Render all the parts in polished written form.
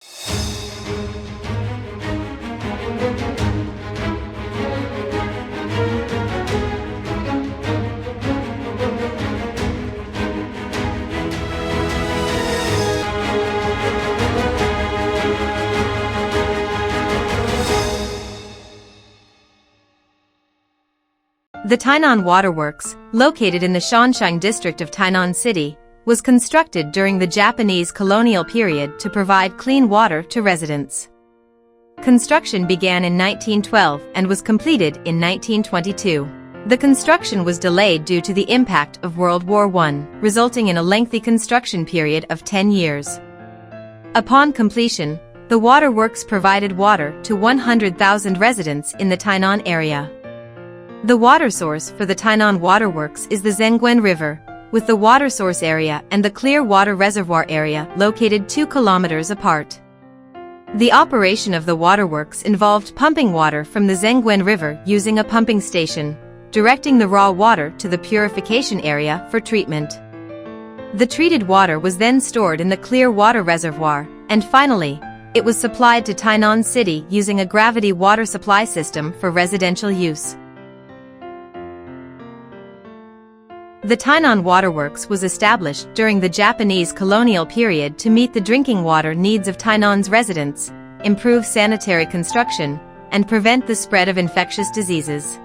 The Tainan Waterworks, located in the Shanshan district of Tainan City, was constructed during the Japanese colonial period to provide clean water to residents. Construction began in 1912 and was completed in 1922. The construction was delayed due to the impact of World War I, resulting in a lengthy construction period of 10 years. Upon completion, the waterworks provided water to 100,000 residents in the Tainan area. The water source for the Tainan Waterworks is the Zhengguen River, with the water source area and the clear water reservoir area located 2 kilometers apart. The operation of the waterworks involved pumping water from the Zhengguen River using a pumping station, directing the raw water to the purification area for treatment. The treated water was then stored in the clear water reservoir, and finally, it was supplied to Tainan City using a gravity water supply system for residential use. The Tainan Waterworks was established during the Japanese colonial period to meet the drinking water needs of Tainan's residents, improve sanitary construction, and prevent the spread of infectious diseases.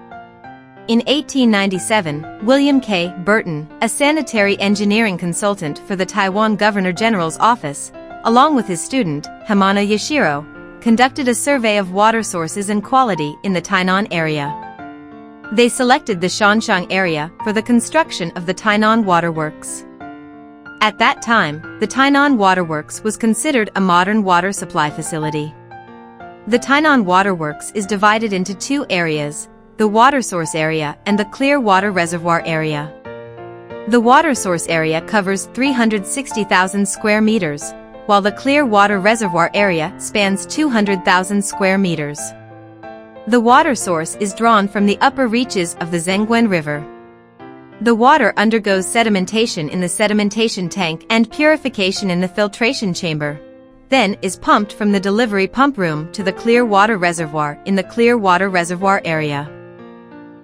In 1897, William K. Burton, a sanitary engineering consultant for the Taiwan Governor-General's office, along with his student, Hamano Yashiro, conducted a survey of water sources and quality in the Tainan area. They selected the Shanshan area for the construction of the Tainan Waterworks. At that time, the Tainan Waterworks was considered a modern water supply facility. The Tainan Waterworks is divided into 2 areas, the water source area and the clear water reservoir area. The water source area covers 360,000 square meters, while the clear water reservoir area spans 200,000 square meters. The water source is drawn from the upper reaches of the Zhengguen River. The water undergoes sedimentation in the sedimentation tank and purification in the filtration chamber, then is pumped from the delivery pump room to the clear water reservoir in the clear water reservoir area.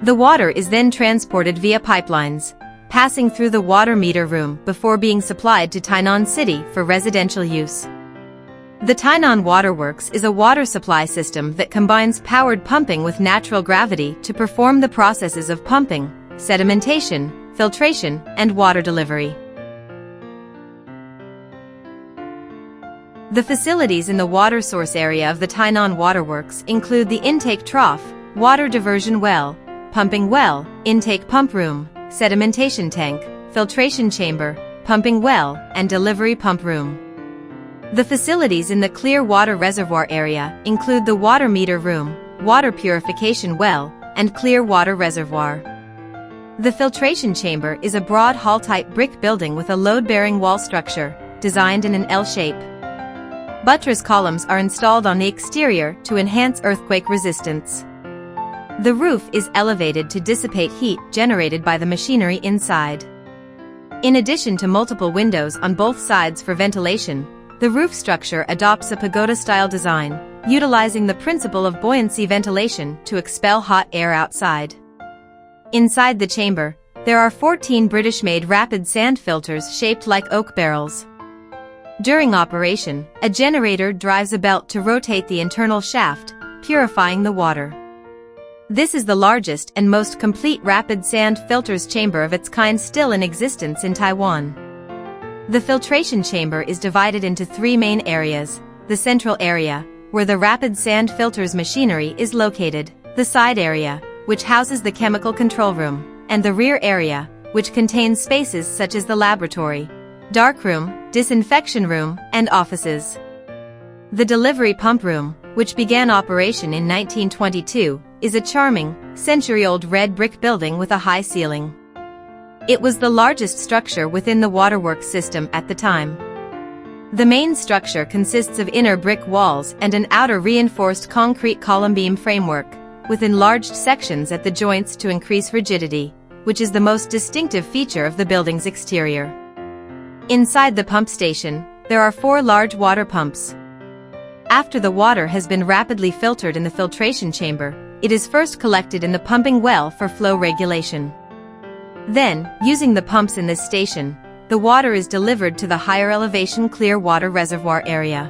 The water is then transported via pipelines, passing through the water meter room before being supplied to Tainan City for residential use. The Tainan Waterworks is a water supply system that combines powered pumping with natural gravity to perform the processes of pumping, sedimentation, filtration, and water delivery. The facilities in the water source area of the Tainan Waterworks include the intake trough, water diversion well, pumping well, intake pump room, sedimentation tank, filtration chamber, pumping well, and delivery pump room. The facilities in the clear water reservoir area include the water meter room, water purification well, and clear water reservoir. The filtration chamber is a broad hall-type brick building with a load-bearing wall structure, designed in an L shape. Buttress columns are installed on the exterior to enhance earthquake resistance. The roof is elevated to dissipate heat generated by the machinery inside. In addition to multiple windows on both sides for ventilation, the roof structure adopts a pagoda-style design, utilizing the principle of buoyancy ventilation to expel hot air outside. Inside the chamber, there are 14 British-made rapid sand filters shaped like oak barrels. During operation, a generator drives a belt to rotate the internal shaft, purifying the water. This is the largest and most complete rapid sand filters chamber of its kind still in existence in Taiwan. The filtration chamber is divided into 3 main areas: the central area, where the rapid sand filters machinery is located, the side area, which houses the chemical control room, and the rear area, which contains spaces such as the laboratory, darkroom, disinfection room, and offices. The delivery pump room, which began operation in 1922, is a charming, century-old red brick building with a high ceiling. It was the largest structure within the waterworks system at the time. The main structure consists of inner brick walls and an outer reinforced concrete column beam framework, with enlarged sections at the joints to increase rigidity, which is the most distinctive feature of the building's exterior. Inside the pump station, there are 4 large water pumps. After the water has been rapidly filtered in the filtration chamber, it is first collected in the pumping well for flow regulation. Then, using the pumps in this station, the water is delivered to the higher elevation clear water reservoir area.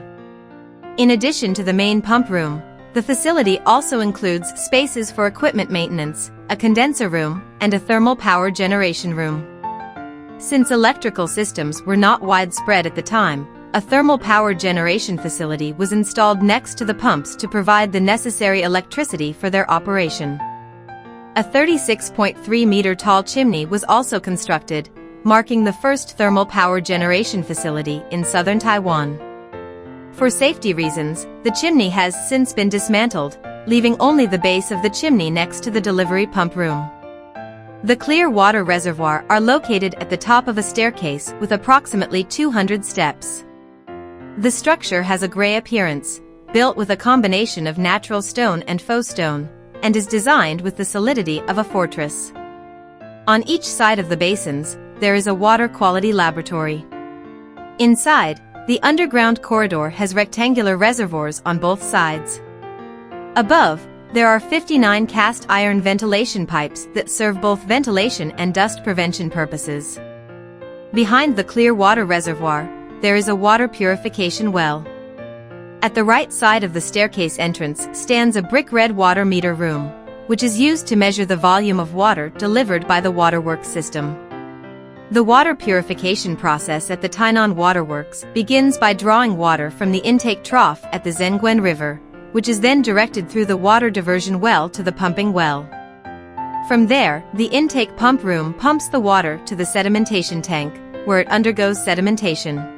In addition to the main pump room, the facility also includes spaces for equipment maintenance, a condenser room, and a thermal power generation room. Since electrical systems were not widespread at the time, a thermal power generation facility was installed next to the pumps to provide the necessary electricity for their operation. A 36.3-meter tall chimney was also constructed, marking the first thermal power generation facility in southern Taiwan. For safety reasons, the chimney has since been dismantled, leaving only the base of the chimney next to the delivery pump room. The clear water reservoir are located at the top of a staircase with approximately 200 steps. The structure has a gray appearance, built with a combination of natural stone and faux stone, and is designed with the solidity of a fortress. On each side of the basins, there is a water quality laboratory. Inside, the underground corridor has rectangular reservoirs on both sides. Above, there are 59 cast iron ventilation pipes that serve both ventilation and dust prevention purposes. Behind the clear water reservoir, there is a water purification well. At the right side of the staircase entrance stands a brick red water meter room, which is used to measure the volume of water delivered by the waterworks system. The water purification process at the Tainan Waterworks begins by drawing water from the intake trough at the Zhenguan River, which is then directed through the water diversion well to the pumping well. From there, the intake pump room pumps the water to the sedimentation tank, where it undergoes sedimentation.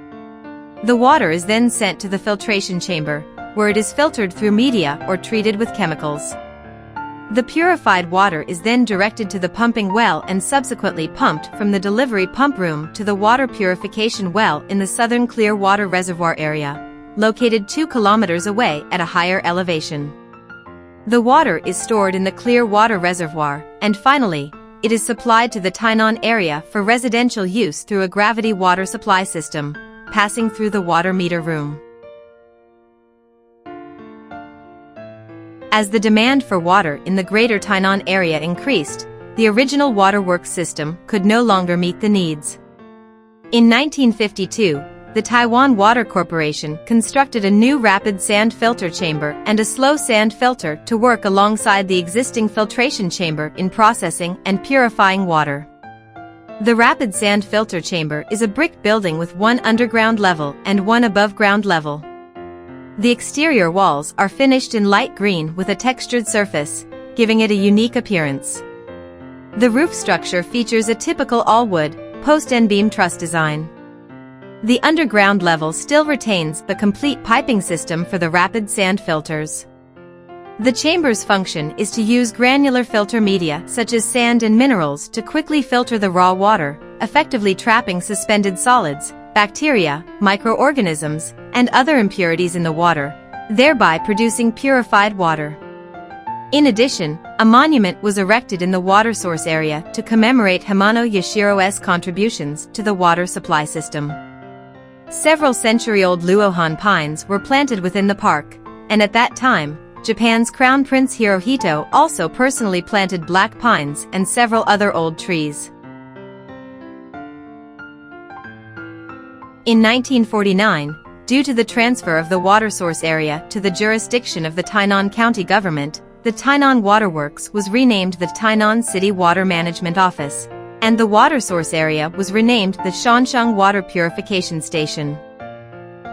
The water is then sent to the filtration chamber, where it is filtered through media or treated with chemicals. The purified water is then directed to the pumping well and subsequently pumped from the delivery pump room to the water purification well in the southern clear water reservoir area, located 2 kilometers away at a higher elevation. The water is stored in the clear water reservoir, and finally, it is supplied to the Tainan area for residential use through a gravity water supply system, passing through the water meter room. As the demand for water in the greater Tainan area increased, the original waterworks system could no longer meet the needs. In 1952, the Taiwan Water Corporation constructed a new rapid sand filter chamber and a slow sand filter to work alongside the existing filtration chamber in processing and purifying water. The rapid sand filter chamber is a brick building with 1 underground level and 1 above ground level. The exterior walls are finished in light green with a textured surface, giving it a unique appearance. The roof structure features a typical all-wood, post and beam truss design. The underground level still retains the complete piping system for the rapid sand filters. The chamber's function is to use granular filter media such as sand and minerals to quickly filter the raw water, effectively trapping suspended solids, bacteria, microorganisms, and other impurities in the water, thereby producing purified water. In addition, a monument was erected in the water source area to commemorate Hamano Yashiro's contributions to the water supply system. Several century-old Luohan pines were planted within the park, and at that time, Japan's Crown Prince Hirohito also personally planted black pines and several other old trees. In 1949, due to the transfer of the water source area to the jurisdiction of the Tainan County government, the Tainan Waterworks was renamed the Tainan City Water Management Office, and the water source area was renamed the Shansheng Water Purification Station.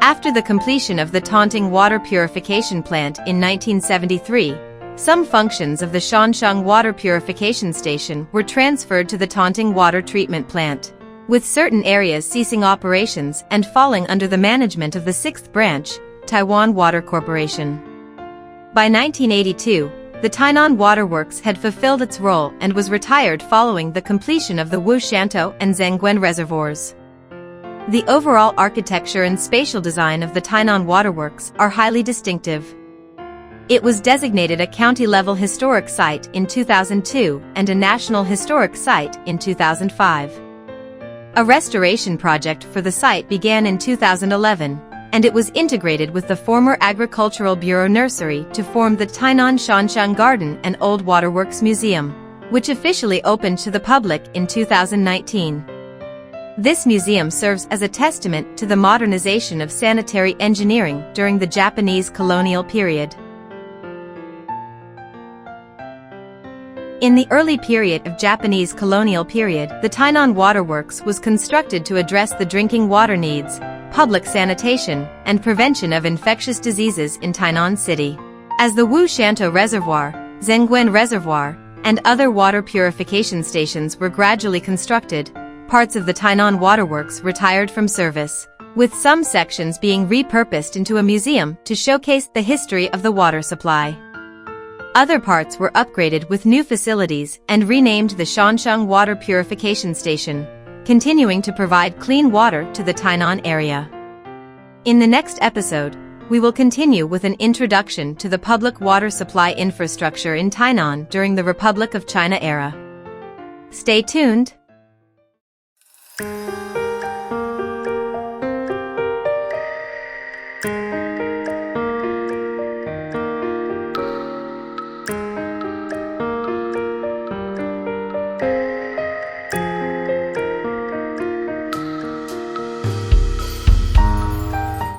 After the completion of the Taunting Water Purification Plant in 1973, some functions of the Shansheng Water Purification Station were transferred to the Taunting Water Treatment Plant, with certain areas ceasing operations and falling under the management of the 6th branch, Taiwan Water Corporation. By 1982, the Tainan Waterworks had fulfilled its role and was retired following the completion of the Wu-Shantou and Zhenguan reservoirs. The overall architecture and spatial design of the Tainan Waterworks are highly distinctive. It was designated a county-level historic site in 2002 and a National Historic Site in 2005. A restoration project for the site began in 2011, and it was integrated with the former Agricultural Bureau nursery to form the Tainan Shanshang Garden and Old Waterworks Museum, which officially opened to the public in 2019. This museum serves as a testament to the modernization of sanitary engineering during the Japanese colonial period. In the early period of Japanese colonial period, the Tainan Waterworks was constructed to address the drinking water needs, public sanitation, and prevention of infectious diseases in Tainan City. As the Wu Shantou Reservoir, Zhenguan Reservoir, and other water purification stations were gradually constructed, parts of the Tainan Waterworks retired from service, with some sections being repurposed into a museum to showcase the history of the water supply. Other parts were upgraded with new facilities and renamed the Shanshang Water Purification Station, continuing to provide clean water to the Tainan area. In the next episode, we will continue with an introduction to the public water supply infrastructure in Tainan during the Republic of China era. Stay tuned!